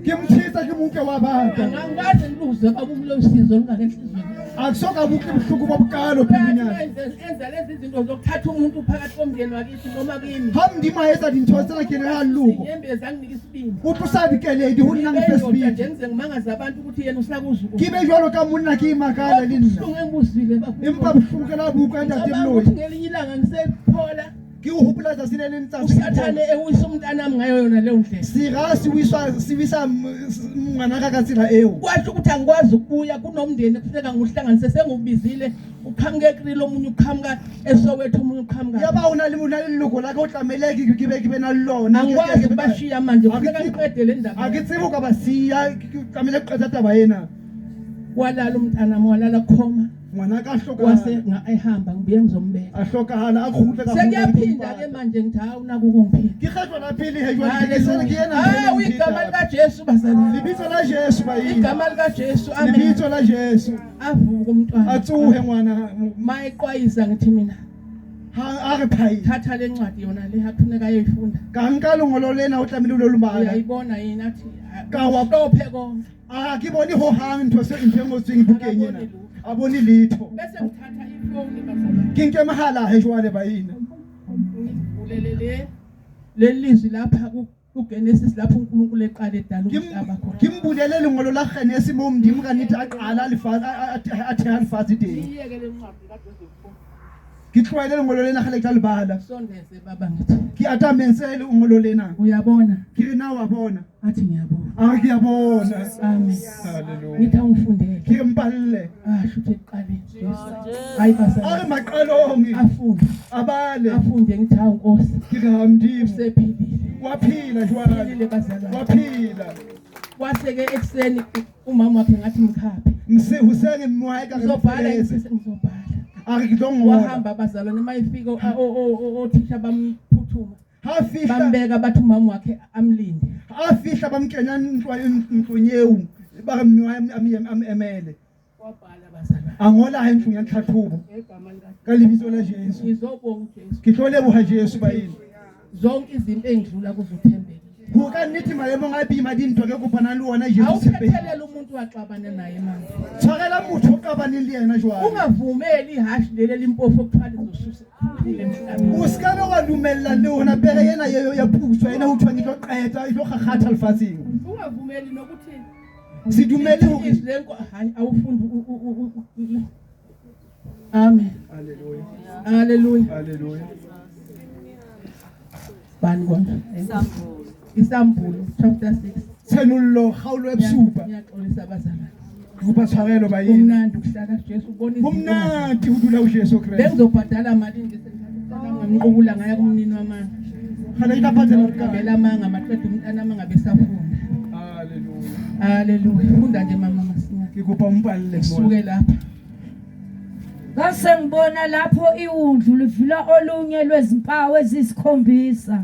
Kimchisa kimunke wabantu. Angangaze niluze kabumlo usizo lungake enhlizweni. Akusoka buke ubuhluku bobukalo phelinyana. Enza lezi izinto zokuthatha umuntu phakathi komndeni wakithi noma kimi. Hamndima yesa dinthotsela kene haluko. Inyembezi anginika isibindi. Utusabikeledi hunna ngifesibindi. Njenze ngimangaza abantu ukuthi yena usakuzuku. Kibe jwalo ka munna kimakala linna. Ngembuzile bafuna. Impa buhlukela buka ndate mloyi. Ngelinye ilanga ngisephola. Kiuhupulaza sinele ntsatsi. Usathane ewisa umntana wami ngayo yona leyo ndlela. Sira siwisa mwanaka katsila eyo. Kwasho ukuthi angikwazi ukubuya kunomndeni kufuneka nguhlanganise sengubizile uqhamuke ekrilo omunye uqhamuka eSoweto omunye uqhamuka. Yaba unaliluko lakho utlameleki kibe nalona. Angikwazi ukubashiya manje kufuneka ngiqede le ndaba. Akitsibo kabasiya kamele kuqeda taba yena. Walala umntana walala khoma. Mwanaka ahloka wase ehamba ngibuye ngizombeka ahlokahala akhuhle kakhulu sekuyaphinda ke manje ngithi hawu nakukungiphinda ngihajwa laphili hejwa ngiyisela kuyena hawu igama lika Jesu bazalwane libitso la Jesu bayini igama lika Jesu amen libitso la Jesu avuka umntwana atsuhe mwana mayiqwayisa ngithi mina ake phayi thatha le ncwadi yona le hathuneka ayoyifunda kankalo ngololena utlamile ulolumbala uyayibona yini athi kawapophe konke akiboni ho hang ntho se inthengo tswing bukenyena aboni litho bese ngithatha ifoni bazalwane kinke mahala hejwale bayini ngivulelele lelizwi lapha kuGenesis lapho uNkulunkulu eqala edala umhlaba khona kimbulelele ngolo la Genesis momndimi kanithi aqala athi alifazi de iyeke le ncwadi kaJoseph Kitlwele ngololena khale kalibala sondeze baba ngithi ki atamensele ngololena uyabona kiri na wabona athi ngiyabona ngiyabona amen haleluya ngithi ungifundele kiri mballe shuthi eqaleni Jesu hayi basa maqalongi afunde abale afunde ngithi hawu Nkosi kiri hamndimi usephilile waphila jwala bazalwane waphila waseke ekseni umama wakhe ngathi mkhaphe usenge mwayeka ngizobhala ngizobhala akidongo wahamba bazalwane mayifika othisha bamphutuma hafihla bambeka bathi umama wakhe amlinde afihla bamkenya inhlonyewu bamnywa amemele wabhala bazalwane angola enhlungu yanhlathubo egama lika kalibizo la Jesu ngizobonga Jesu kihlole buha Jesu bayini zonke izinto engidlula kuzothembeka buka nithi malemo ngabima dintho ke kuphana luona Jesu awukhethelele umuntu waxabane naye manje thakela muthu oqabanile yena jwala ungavumeli ihashi leli limpofu okuthwala izosusa emhlabeni uskabe kwalumela lona beke yena yeyo yaphuswa yena uthwa ngizoqeda izoghagatha alifazini ungavumeli nokuthi sidumele isilenko hayi awufundi amen haleluya haleluya haleluya bani kona Isambulo chapter 6 senullo hawlo ebusupa ngiyaxolisa abazalwane kubathakelo bayini umnandi ukuhlala Jesu ubonisa umnandi udula uJesu Kristu bengizobhadala imali ngisengicela ngamqubula ngaya kumnini wamanga khala ingaphathela ukugabela amanga maqeda umntana mangabe safunda haleluya haleluya funda nje mama masinya ngikupha umbhalile suke lapha Ngase ngibona lapho iwundlu livula olunye lwezimpawu ezisikhombisa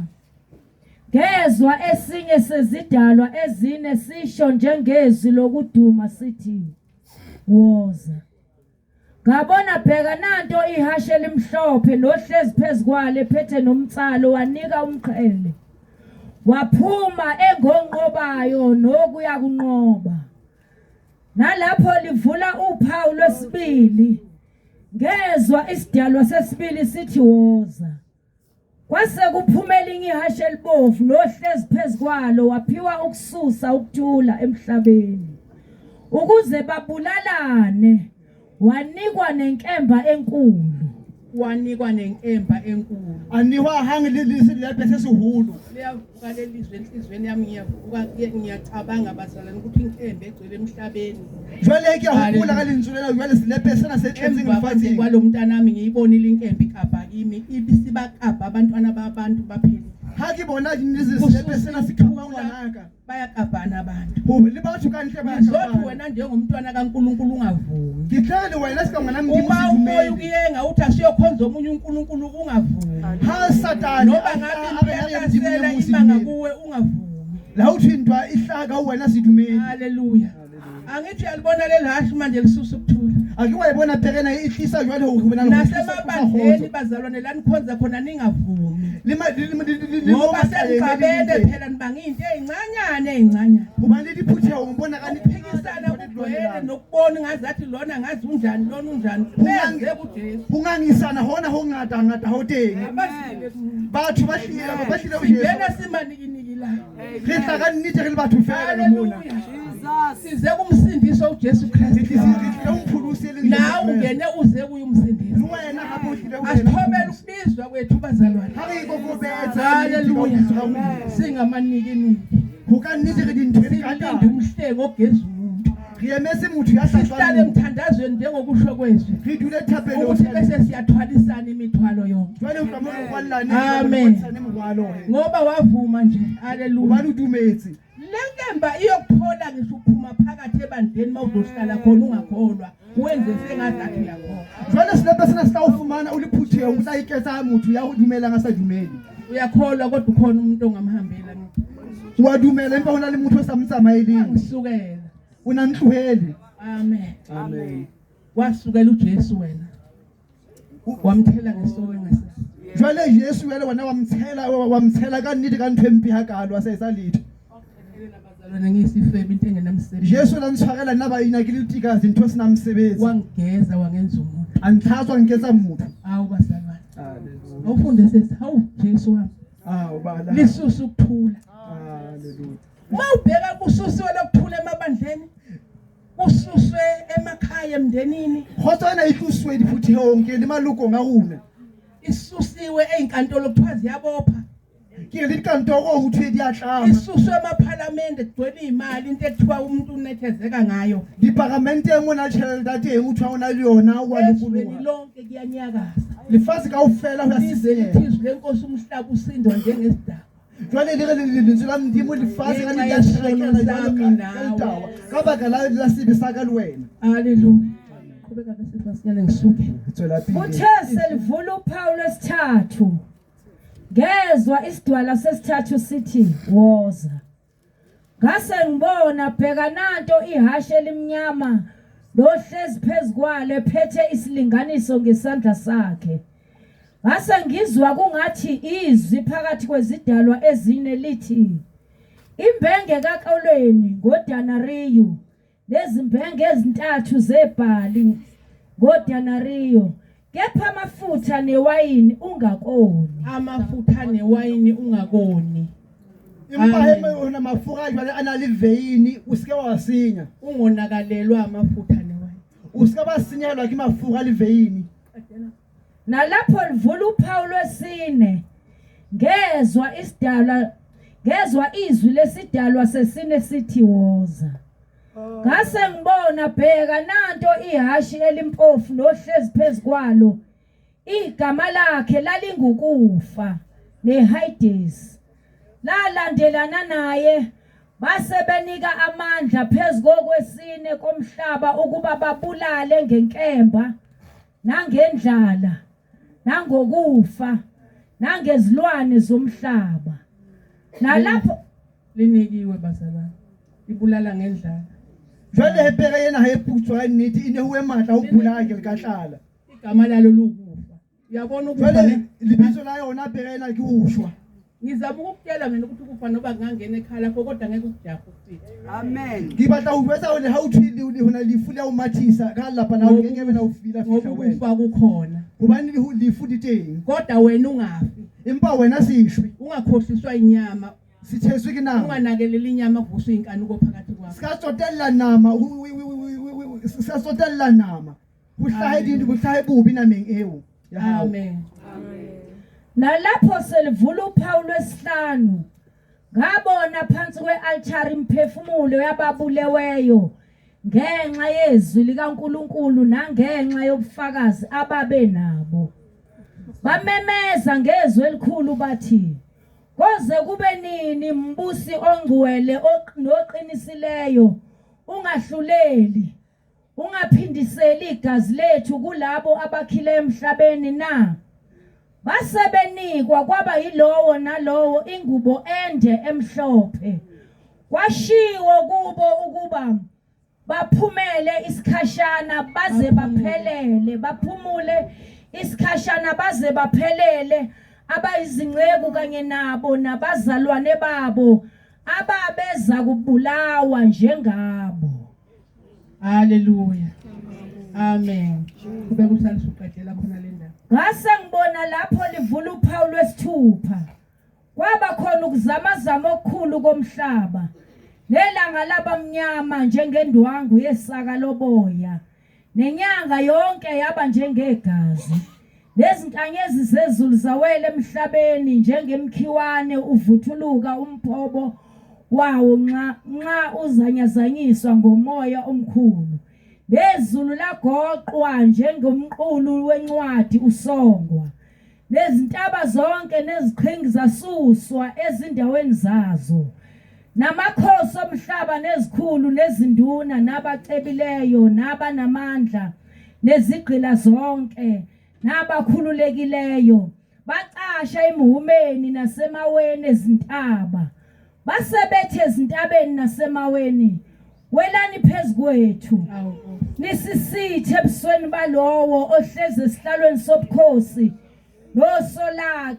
ngezwa esinye sezidalwa ezine sisho njengezwi lokuduma sithi woza ngabona bheka nanto ihashe limhlophe nohlezi phezukwalo ephethe nomtsalo wanika umqhele waphuma engonqobayo nokuya kunqoba nalapho livula uphawu lwesibili ngezwa isidalwa sesibili sithi woza kwase kuphumela ihashe libovu nohlezi phezukwalo waphiwa ukususa ukuthula emhlabeni ukuze babulalane wanikwa nenkemba enkulu aniwa hangi lilisi lapha sesihulu liyavuka lelizwe enhlizweni yami ngiyavuka ngiyacabanga bazalwane ukuthi inkemba egcwele emhlabeni jwale kuyahula kalinsulela jwale silephe sena sethenzi ngifazini kwalomntana nami ngiyibonile inkemba ikapha kimi ibisibakapha abantwana babantu baphila hakibona nizisilephe sena sikhamba ngwanaka bayakabhana abantu libathu kanhle bayazothi wena njengomntwana kaNkuluNkulu ungavumi ngihlele wena sikangana ngimsivumeli uma umoya uyenga uthi asiyokhonza omunye uNkulunkulu ungavumi ha satani noba ngabe impela imanga kuwe ungavumi la uthintwa ihlaka wena sidumeni haleluya angithi yalibona lelashi manje lisusa ukuthula akiwayibona phekena ihlisa jwale ukubona nasemabandleni bazalwane la nikhonza khona ningavumi ngoba sengigabene phela nibanga into ezincanyane ubani liphuthe umbona phikisana kugcwele nokubona ngazathi lona ngazi unjani lona unjani benze kuJesu ungangisana hona ngata hoteng batho ba hlile ngena simanikini la re tla ka nnete re le batho fela mona size kumsindiso uJesu Kristu nawe ungene uze kuye umsindiso wena ngabe uhlile asithobela ukubizwa kwethu bazalwane haleluya singamaniki ukannete re dintwe kalanda umhleko ogeza umuntu riyemese muthu yahlala sihlale emthandazweni njengokusho kwezwi ridule thapelo ukuthi bese siyathwalisana imithwalo yonke jwale uqhamuka kwalana amen nemgwalo ngoba wavuma nje haleluya ubani udumetsi lenkemba iyokuthola ngisho uphuma phakathi ebandleni mawuzohlala khona ungakholwa wenze sengazathi uyakholwa jwale silapha sina sitawufumana uliphuthe usayiketsa muthu yawudumela ngasadumeli uyakholwa kodwa ukhona umuntu ongamhambela wadumela impha hona limuntu osamtsamayelini ngisukela unantluheli amen wasukela uJesu wena wamthela ngesowe ngase jwale Yesu wena wena wamthela kaniti kanthempi hakalo asesalitho bazalwane ngisifebe into engenamsebenzi Yesu lantswakela naba inakilitikazi into sinamsebenzi wangigeza wangenza umuntu angihlazwa ngigeza muthu awu bazalwane awufunde sethi hawu Jesu wami bala lisusu ukuthula haleluya mawubheka kususiwe lokuthula emabandleni ususwe emakhaya emndenini khotsana ihluswe liphuthe yonke limaluko ngakuna isusiwe einkantolo kuthiwa ziyabopha ke likantoro uthi diyahlama isuswe emaparlamente kugcwele imali into ekuthiwa umuntu unethezeka ngayo diparlamente emona chelda teng uthi awona liyona ezweni lonke kuyanyakaza lifazi kawufela uyasizela izwi lenkosi umhlaba usindwa njengesidaba jwale le la mdimo lifazi kana liyashrekela jalo kabaka la sibe saka lwena haleluya qhubeka ngesifasinyane ngisuke tswela pili uthe selivula uphawu lwesithathu ngezwa isidwala sesithathu sithi woza ngase ngibona bheka nanto ihashe elimnyama lohlezi phezukwalo ephethe isilinganiso ngesandla sakhe ngase ngizwa kungathi izwi phakathi kwezidalwa ezine lithi imbenge kaQolweni ngodanariyo lezimbenge ezintathu zebhali ngodanariyo kepha amafutha newayini ungakoni amafutha newayini ungakoni impaheme ona mafura jwale analiveyini usike wasinya ungonakalelwa amafutha newayini usike basinyelwa kimafura liveyini nalapho livula uphawu lwesine ngezwa izwi lesidalwa sesine sithi woza ngase ngibona bheka nanto ihashi elimpofu nohlezi phezukwalo igama lakhe lalingukufa neHades lalandelana naye base benika amandla phezukokwesine komhlaba ukuba babulale ngenkemba nangendlala nangokufa nangezilwane zomhlaba nalapho linikiwe bazalwane ibulala ngendlala jwale hebheka yena hayephuthwa nithi inehuwe matla ubulake likahlala igama lalo lukufa uyabona ukufa jwale libizo la yona bheka yena kuushwa ngizama ukukutshela mina ukuthi ukufa noba ngangena ekhala lakho kodwa ngeke ukujaha futhi amen ngibatla uvesa wena how to hona lifula umathisa kalapha nawe ngeke wena ufila fihla wena ukufa kukhona ubani lifuthi teng kodwa wena ungafi impa wena sishwe ungakhohliswa inyama sitheswe kinama unganakelela inyama vuswe inkanuko phakathi kwakho sikasotella nama sikasotella nama kuhlahedini kuhlahebubi nameng ewu amen nalapho selivula uphawu lwesihlanu ngabona phansi kwealtari imphefumulo yababuleweyo ngenxa yezwi likaNkuluNkulu nangenxa yobufakazi ababe nabo bamemeza ngezwi elikhulu bathi koze kube nini mbusi ongcwele noqinisileyo ungahluleli ungaphindiseli igazi lethu kulabo abakhile emhlabeni na basebenikwa kwaba yilowo nalowo ingubo ende emhlophe kwashiwo kubo ukuba baphumele isikhashana baze baphelele, baphumule isikhashana baze baphelele, abayizingceku kanye nabo nabazalwane babo ababeza kubulawa njengabo. Haleluya. Amen. Kube kusalisa uqedela khona le ndaba. Ngase ngibona lapho livula uphawu lwesithupha. Kwaba khona ukuzamazama okukhulu komhlaba. Nelanga labamnyama njengendwangu yesaka loboya. Nenyanga yonke yaba njengegazi. Nezinkanyezi zezulu zawela emhlabeni njengemkhiwane uvuthuluka umphobo wawo nxa uzanyazanyiswa ngomoya omkhulu. Nezulu lagoqwa njengomqulu wencwadi usongwa. Nezintaba zonke neziqhingi zasuswa ezindaweni zazo. Namakhosi omhlaba nezikhulu nezinduna nabacebileyo nabanamandla nezigqila zonke nabakhululekileyo bacasha emhumeni nasemaweni ezintaba. Basebethe ezintabeni nasemaweni, welani phezukwethu. Nisisithe ebusweni balowo ohleze esihlalweni sobukhosi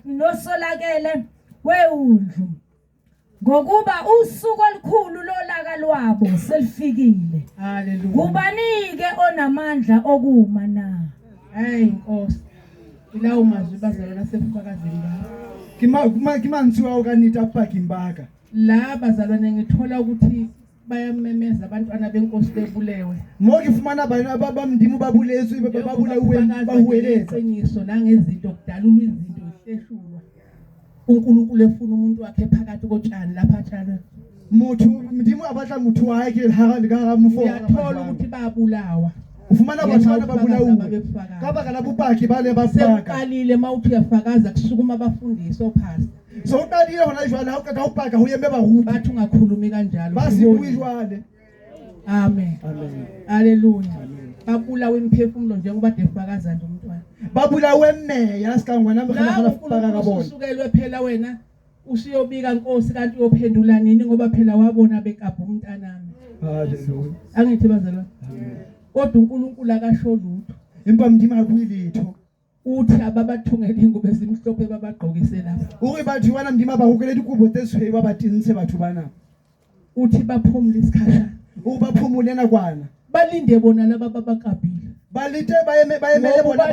nosolakele weundlu. Ngokuba usuku olukhulu lolaka lwabo selifikile. Haleluya. Kubanike onamandla okuma na. Hey Nkosi. Ilawo mazwi bazalwana sefakazini la. Kimanziwa ukanita pakimbaka. La bazalwane ngithola ukuthi bayamemeza abantwana benkosi bebulewe. Moki fumana abamndimu babulezwe babulawe bahuweleza. Iqiniso nangezinto kudalula izinto ihleshulwa. uNkulunkulu efuna umuntu wakhe phakathi kotshani lapha tshana. Muthu mndimu abatla muthu wakhe lika mfo. Uyathola ukuthi bayabulawa. Ufumana abantwana babulawe. Kaba kala bupaki bale bafaka. Seqalile mawuthi uyafakaza kusukuma abafundisi ophasi. So uqalile hona njalo ukaka upaka huyembe bahuthi. Bathi ungakhulumi kanjalo. Basibuyijwale. Amen. Amen. Haleluya. Babulawa imphefumulo njengoba defakaza nje umntwana. Babulawe meya sikangwa namkhona faka kabona. Usukelwe phela wena usiyobika Nkosi kanti uyophendula nini ngoba phela wabona bekapha umntanami. Haleluya. Angithi bazalwane. Kodwa uNkulunkulu akasho lutho. Impa mndima akuyilitho. Uthi ababathungela ingubo ezimhlophe babagqokise lapha. Uri bathu bana mndima bahukele dikubo tseswe babatinse bathu bana. Uthi baphumule isikhashana. Ubaphumule nakwana. Balinde bona laba babakabhile. Balite bayemele bona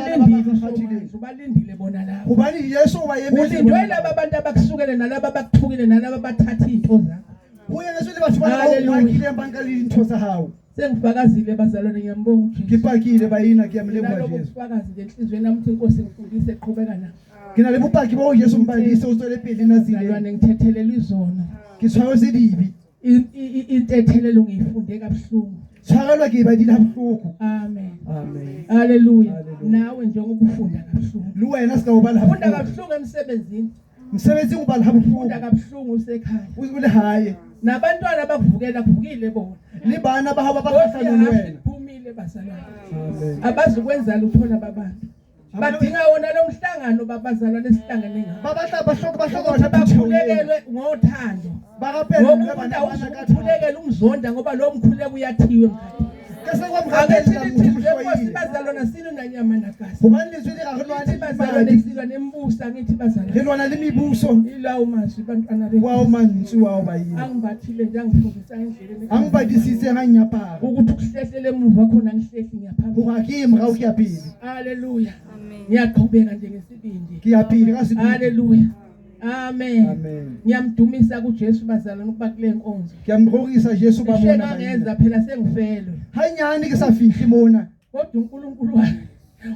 balindile bona la. Ubani Yesu bayemele. Ulindwe laba abantu abakusukele nalaba abakuthukile nalaba abathatha into zakho. Uye ngesule bathu bana bakile embankali into zahawo. Sengifakazile bazalwane ngiyambonga uJesu. Ngipakile bayina kuyamlengwa Jesu. Ngifakazi nje enhlizweni nami ukuthi Inkosi ngifundise eqhubeka na. Ngina lebupaki bo Jesu mbalise usole pheli nazile. Bazalwane ngithethelela izono. Kiswayo sidibi. Intethelelo ngiyifunde kabuhlungu. Tshwarelwa ke badila buhlungu. Amen. Amen. Haleluya. Nawe njengoba ufunda kabuhlungu. Lu wena sika ubala Ufunda kabuhlungu emsebenzini. Msebenzi ubala habuhlungu. Ufunda kabuhlungu usekhaya. Ule haye. Nabantwana bakuvukela kuvukile bona. Libana bahaba bakhahlana wena. Phumile bazalwane. Amen. Abazukwenza luthola babantu. Badinga wona lo mhlangano babazalwane esihlangane ngabo. Babahla bahloko bakulekelwe ngothando. Bakaphendula abantu abasukuphelekela umzonda ngoba lo mkhuleko uyathiwe mkhaya. Kase kwamkhaphendula ukuthi bazalwana silo nanyama nagazi. Ubani lizwile kakhulwane bazalwane silwa nembusa ngithi bazalwane. Lelwana lemibuso. Ilawo mazwi bantwana bethu. Wawo manzi wawo bayini. Angibathile nje angifundisa endleleni. Angibadisise nganyapha. Ukuthi kuhlehlele emuva khona ngihlehli ngiyaphambili. Uhakim ga ukuyapili. Haleluya. Ngiyaqhubeka nje ngesibindi. Ngiyapili kasibindi. Haleluya. Amen. Amen. Ngiyamdumisa kuJesu bazalwane ukuba kule nkonzo. Ngiyamgqokisa Jesu babona ngenza phela sengifelwe. Hanyani ke safihli mona. Kodwa uNkulunkulu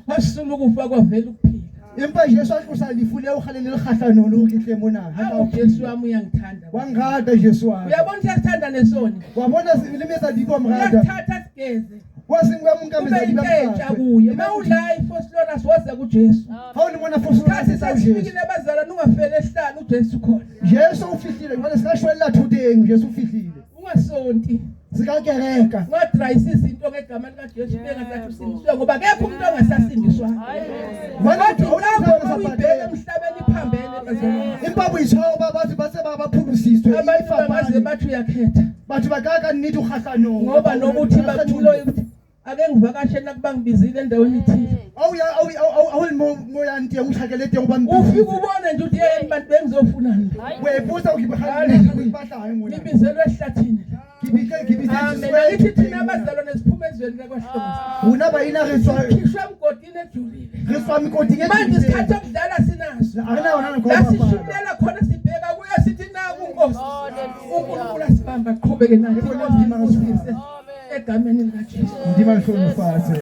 wasula ukufa kwavela ukuphila. Impa Jesu akushalifule ukhalele lekhahlano lokihle mona. Hawu Jesu wami uyangithanda. Wangada Jesu wami. Uyabona ukuthi asithanda nesoni. Wabona silimeza diko mrada. Uyathatha sigeze. Wasingwamnkameza dibaka kuye. Mawudla ifoslorus waza kuJesu. Hawulibona foslorus saJesu. Sikile bazalwane ungafele ehlanu uJesu khona. Jesu ufihlile ngale sikashwela thudengu Jesu ufihlile. ungasonti zikakereka ngadryisisa into ngegama likaJesu bengazathi usindiswe ngoba kepha umuntu ongasasindiswa Wanathi uyibheka emhlabeni iphambene bazalwane impamvu ishoba bathi base baphukisiswe abantu bangaze bathi uyakhetha bathi bakaka nithi uhahlano ngoba nokuthi bakulo ake ngivakashe nakubangibizile endaweni ithile moya nti ungihlakele te ngoba ufike ubone nje ukuthi yena bantu bengizofunani webuza ukibahlayo ngona ngibizelwe ehlathini amen ngithi thina abazalwane siphume ezweni lakwaHlongo una bayina reswa khishwe emgodini ejulile reswa mikodinge manje isikhathi okudala sinaso akanawo nana ngoba lasishumela khona sibheka kuye sithi naku uNkosi uNkulunkulu asibamba aqhubeke naye egameni likaJesu ndima lishona mfase